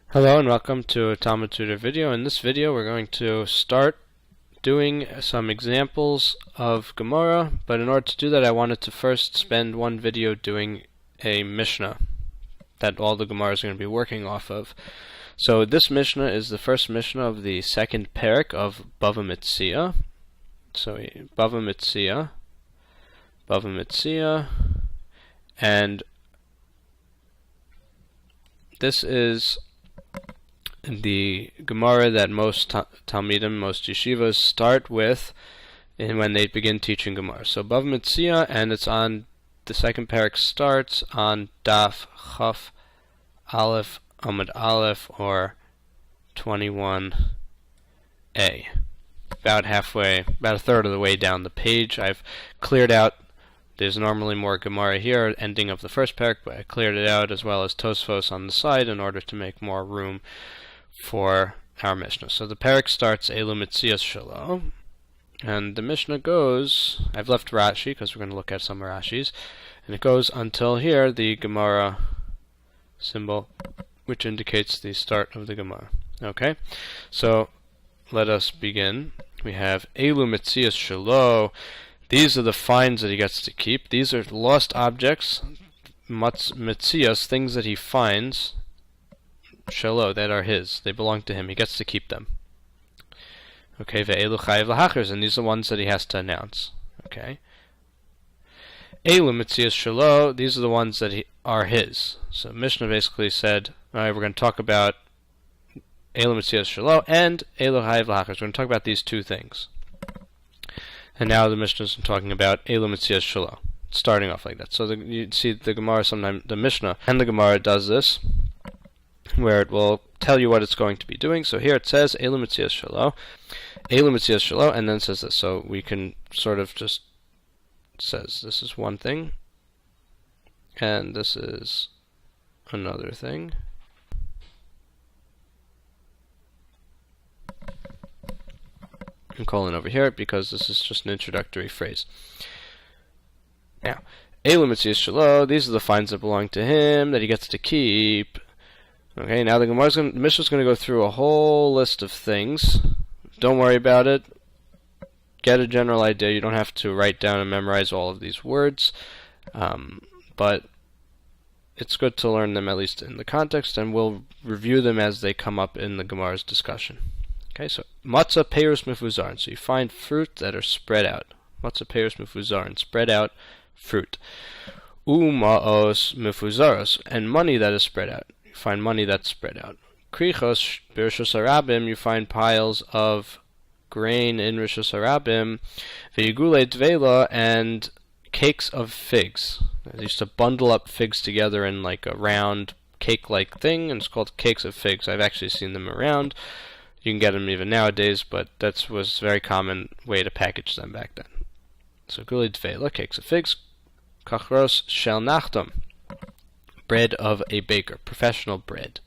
Hello and welcome to a Talmud Tutor video. In this video we're going to start doing some examples of Gemara, but in order to do that I wanted to first spend one video doing a Mishna that all the Gemara is going to be working off of. So this Mishna is the first Mishna of the second parak of Bava Metzia. So Bava Metzia, and this is the Gemara that most Talmidim, most yeshivas start with when they begin teaching Gemara. So Bava Metzia, and it's on the second parak, starts on Daf Chaf Aleph Amud Aleph, or 21a. About halfway, about a third of the way down the page. I've cleared out. There's normally more Gemara here, ending of the first parak, but I cleared it out, as well as Tosfos on the side, in order to make more room for our Mishnah. So the parak starts Eilu Metzios Shelo, and the Mishnah goes, I've left Rashi because we're going to look at some Rashis, and it goes until here, the Gemara symbol, which indicates the start of the Gemara. Okay, so let us begin. We have Eilu Metzios Shelo. These are the finds that he gets to keep. These are lost objects, Metzios, things that he finds, Shelo, that are his. They belong to him. He gets to keep them. Okay, ve'elu chayiv lahachers, and these are the ones that he has to announce. Okay. Eilu Metzios Shelo, these are the ones that are his. So Mishna basically said, alright, we're going to talk about Eilu Metzios Shelo and Eilu chayiv lahachers. We're going to talk about these two things. And now the Mishnah is talking about Eilu Metzios Shelo, starting off like that. So you see the Gemara, sometimes the Mishnah and the Gemara does this, where it will tell you what it's going to be doing. So here it says Eilu Metzios Shelo, and then it says this. So we can sort of just says this is one thing, and this is another thing. I'm calling over here because this is just an introductory phrase. Now, Eilu Metzios Shelo, these are the finds that belong to him, that he gets to keep. Okay, now the Mishnah is going to go through a whole list of things. Don't worry about it. Get a general idea. You don't have to write down and memorize all of these words, but it's good to learn them at least in the context, and we'll review them as they come up in the Gemara's discussion. Okay, so matzah peirus mifuzarin. So you find fruit that are spread out. Matzah peirus mifuzarin, spread out fruit. Umaos mifuzaros, and money that is spread out. You find money that's spread out. Krichos b'rishos harabim, you find piles of grain in rishos harabim. Ve'yigulei dveila, and cakes of figs. They used to bundle up figs together in like a round cake-like thing, and it's called cakes of figs. I've actually seen them around. You can get them even nowadays, but that was a very common way to package them back then. So gulei dveila, cakes of figs. Kachros shel nachtom, bread of a baker, professional bread.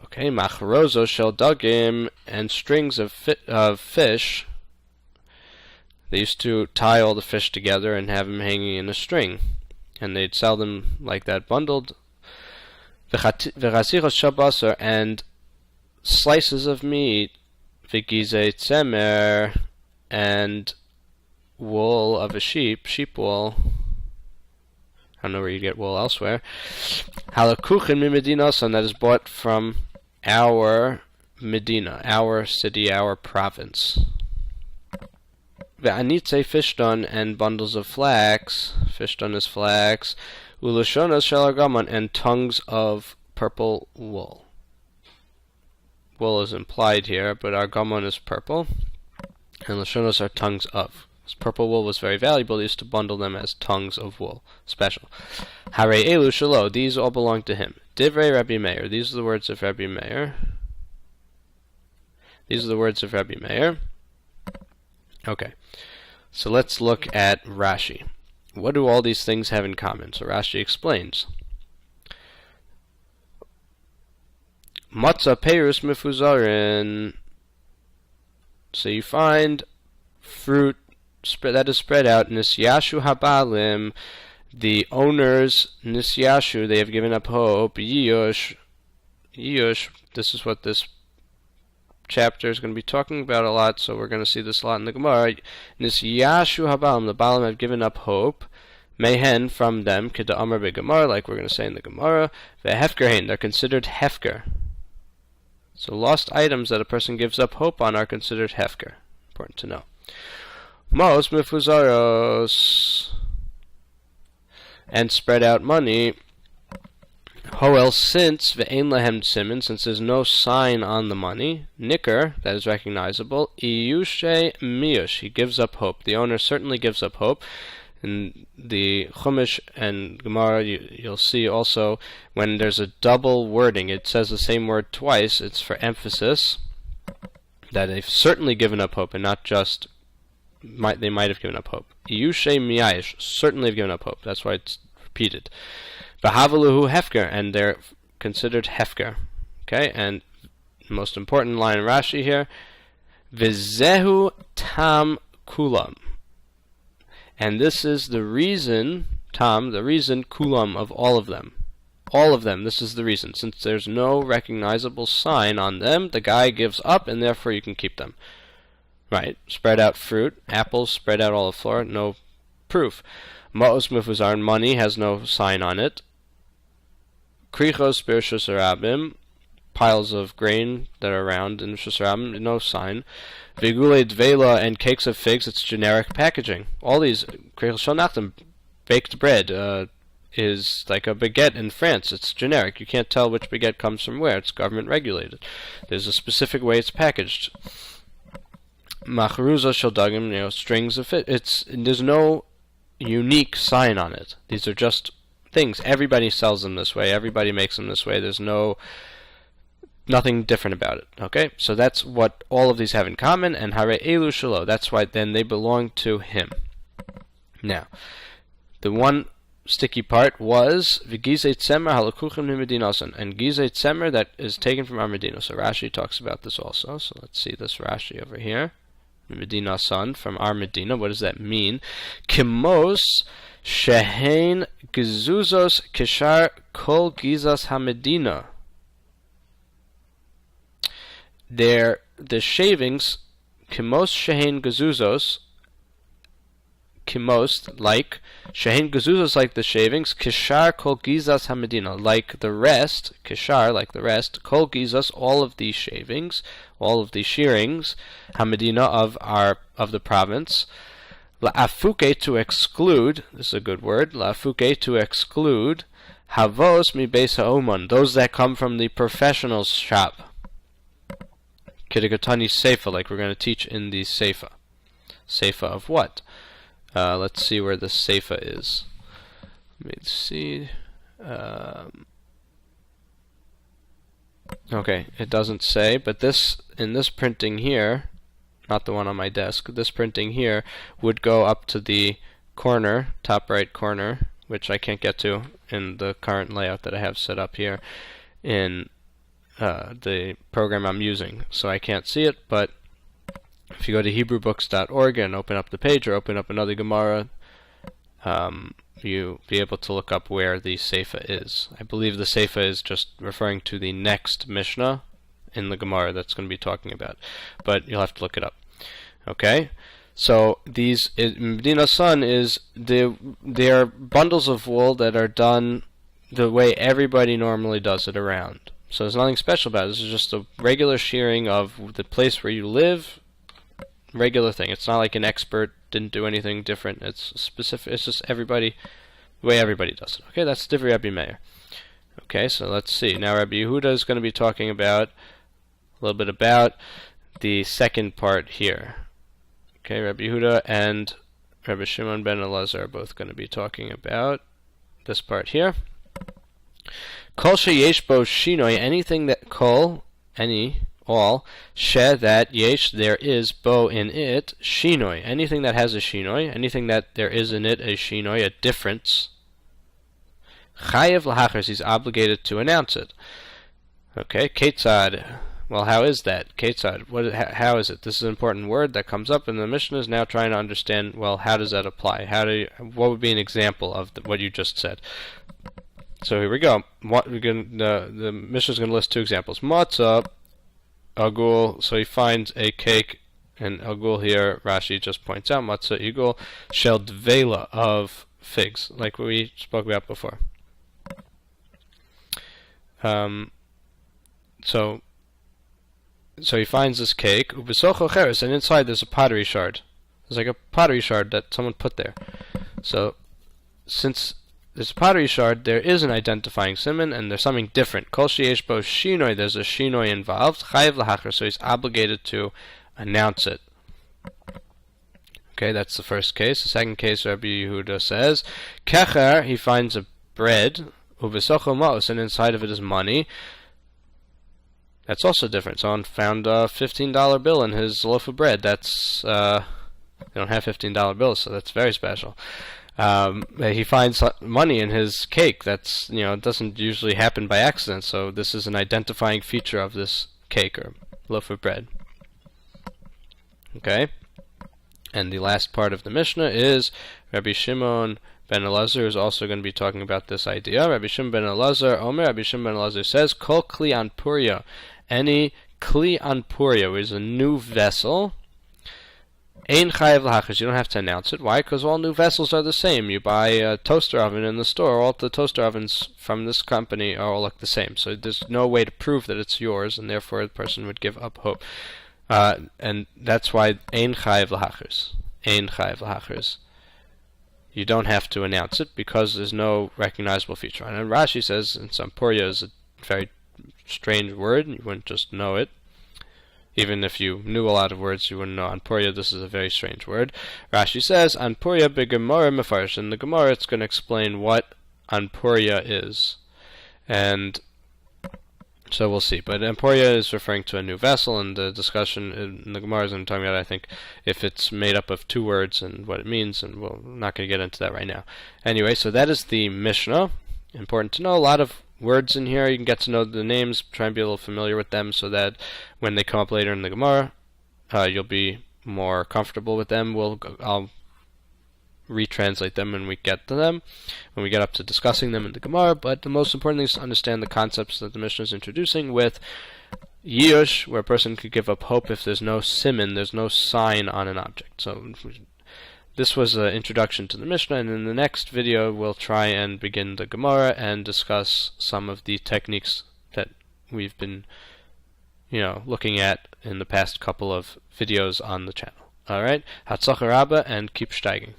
Okay, macharozo shel dagim, and strings of fish. They used to tie all the fish together and have them hanging in a string, and they'd sell them like that, bundled. V'chasichos shel basar, and slices of meat. V'gizei tzemer, and wool of a sheep wool. I don't know where you get wool elsewhere. Halakuchin mi medinos, and that is bought from our Medina, our city, our province. Ve'anitze fishdon, and bundles of flax. Fishdon is flax. Ulashonas shel argamon, and tongues of purple wool. Wool is implied here, but argamon is purple, and lashonos are tongues of. Purple wool was very valuable. They used to bundle them as tongues of wool. Special. Hare Eilu Shelo, these all belong to him. Divrei Rabbi Meir, these are the words of Rabbi Meir. These are the words of Rabbi Meir. Okay, so let's look at Rashi. What do all these things have in common? So Rashi explains. Matzah peirus mifuzarin. So you find fruit that is spread out. Nisyashu habalim, the owners nisyashu, they have given up hope. Yush, this is what this chapter is going to be talking about a lot, so we're going to see this a lot in the Gemara. Nisyashu habalim, the Balam have given up hope. Mehen, from them, kida amar be'gemara, like we're going to say in the Gemara. Ve'hefkerhein, they're considered hefker. So lost items that a person gives up hope on are considered hefker. Important to know. Mos mifuzaros, and spread out money. Hoel, since ve'ein lahem siman, since there's no sign on the money. Nicker, that is recognizable. Iyushe miyush, he gives up hope. The owner certainly gives up hope. In the Chumash and Gemara, you'll see also when there's a double wording, it says the same word twice. It's for emphasis that they've certainly given up hope, and not just they might have given up hope. Yushe miyayish, certainly have given up hope. That's why it's repeated. V'havaluhu hefker, and they're considered hefker. Okay, and the most important line in Rashi here, v'zehu tam kulam. And this is the reason, the reason kulam of all of them. All of them, this is the reason. Since there's no recognizable sign on them, the guy gives up, and therefore you can keep them. Right, spread out fruit, apples, spread out all the floor, no proof. Ma'os mufuzar, money has no sign on it. Krichos birshus arabim, piles of grain that are round in Rishus Rabim, no sign. Vigule dvela, and cakes of figs, it's generic packaging. All these, baked bread is like a baguette in France. It's generic. You can't tell which baguette comes from where. It's government regulated. There's a specific way it's packaged. Machruza shaldagim, strings of it. There's no unique sign on it. These are just things. Everybody sells them this way. Everybody makes them this way. There's nothing different about it. Okay, so that's what all of these have in common. And hare Eilu shelo, that's why then they belong to him. Now, the one sticky part was v'gizei tzemer halakuchim nimedinasan, and gizei tzemer that is taken from our Medina. So Rashi talks about this also. So let's see this Rashi over here. Medinasan, from our Medina. What does that mean? Kimos shehein gezuzos kishar kol gizas hamedina. The shavings, kimos shehein gezuzos, kimos, like, shehein gezuzos, like the shavings, kishar kol gizas hamedina, like the rest, kishar, like the rest, kol gizas, all of these shavings, all of these shearings, hamedina, of the province, la'afuke, to exclude, this is a good word, la'afuke, to exclude, havos mi beis ha'oman, those that come from the professional's shop. Kirigatani Seifa, like we're going to teach in the Seifa. Seifa of what? Let's see where the Seifa is. Let me see. Okay, it doesn't say, but in this printing here, not the one on my desk, this printing here would go up to the corner, top right corner, which I can't get to in the current layout that I have set up here in the program I'm using, so I can't see it. But if you go to HebrewBooks.org and open up the page, or open up another Gemara, you'll be able to look up where the Seifa is. I believe the Seifa is just referring to the next Mishna in the Gemara that's going to be talking about, but you'll have to look it up. Okay, so these Medina Sun is they are bundles of wool that are done the way everybody normally does it around. So there's nothing special about it. This is just a regular shearing of the place where you live. Regular thing. It's not like an expert didn't do anything different. It's specific. It's just everybody, the way everybody does it. Okay, that's Divrei Rabbi Meir. Okay, so let's see. Now Rabbi Yehuda is going to be talking about a little bit about the second part here. Okay, Rabbi Yehuda and Rabbi Shimon ben Elazar are both going to be talking about this part here. Kol sheyesh bo shinoi, anything that kol, any, all, she, that, yesh, there is, bo, in it, shinoi, anything that has a shinoi, anything that there is in it a shinoi, a difference, chayev lahachris, he's obligated to announce it. Okay, ketzad, Well, how is that? Ketzad. How is it? This is an important word that comes up, and the Mishnah is now trying to understand, well, how does that apply? What would be an example of what you just said? So here we go. The Mishnah is going to list two examples. Matzah, agul. So he finds a cake, and agul here, Rashi just points out, matzah igul, shel dvela, of figs, like we spoke about before. So he finds this cake, ubesocho cheres, and inside there's a pottery shard. There's like a pottery shard that someone put there. So since there's a pottery shard, there is an identifying siman, and there's something different. Kol sheyesh bo shinoi, there's a shinoi involved. Chayev lahacher, so he's obligated to announce it. Okay, that's the first case. The second case, Rabbi Yehuda says, kecher, he finds a bread, ubesocho maos, and inside of it is money. That's also different. Someone found a $15 bill in his loaf of bread. That's they don't have $15 bills, so that's very special. He finds money in his cake. That's, it doesn't usually happen by accident. So this is an identifying feature of this cake or loaf of bread. Okay, and the last part of the Mishnah is Rabbi Shimon ben Elazar is also going to be talking about this idea. Rabbi Shimon ben Elazar, Rabbi Shimon ben Elazar says, Kol kli anpuria, any kli anpuria, which is a new vessel, ein chayev lahachas, you don't have to announce it. Why? Because all new vessels are the same. You buy a toaster oven in the store, all the toaster ovens from this company are all look the same. So there's no way to prove that it's yours, and therefore the person would give up hope. And that's why ein chayev lahachas. Ein chayev lahachas. You don't have to announce it because there's no recognizable feature. And Rashi says, and Sampuria is a very strange word, you wouldn't just know it. Even if you knew a lot of words, you wouldn't know Anpuria. This is a very strange word. Rashi says, Anpuria begemara mefarsh. In the Gemara, it's going to explain what Anpuria is. And so we'll see. But Anpuria is referring to a new vessel, and the discussion in the Gemara is I'm talking about, I think, if it's made up of two words and what it means, and we're not going to get into that right now. Anyway, so that is the Mishnah. Important to know. A lot of words in here. You can get to know the names, try and be a little familiar with them so that when they come up later in the Gemara, you'll be more comfortable with them. I'll retranslate them when we get to them, when we get up to discussing them in the Gemara. But the most important thing is to understand the concepts that the Mishnah is introducing with Yush, where a person could give up hope if there's no siman, there's no sign on an object. So this was an introduction to the Mishnah, and in the next video we'll try and begin the Gemara and discuss some of the techniques that we've been looking at in the past couple of videos on the channel. Alright, Hatzlacha Rabba, and keep steiging.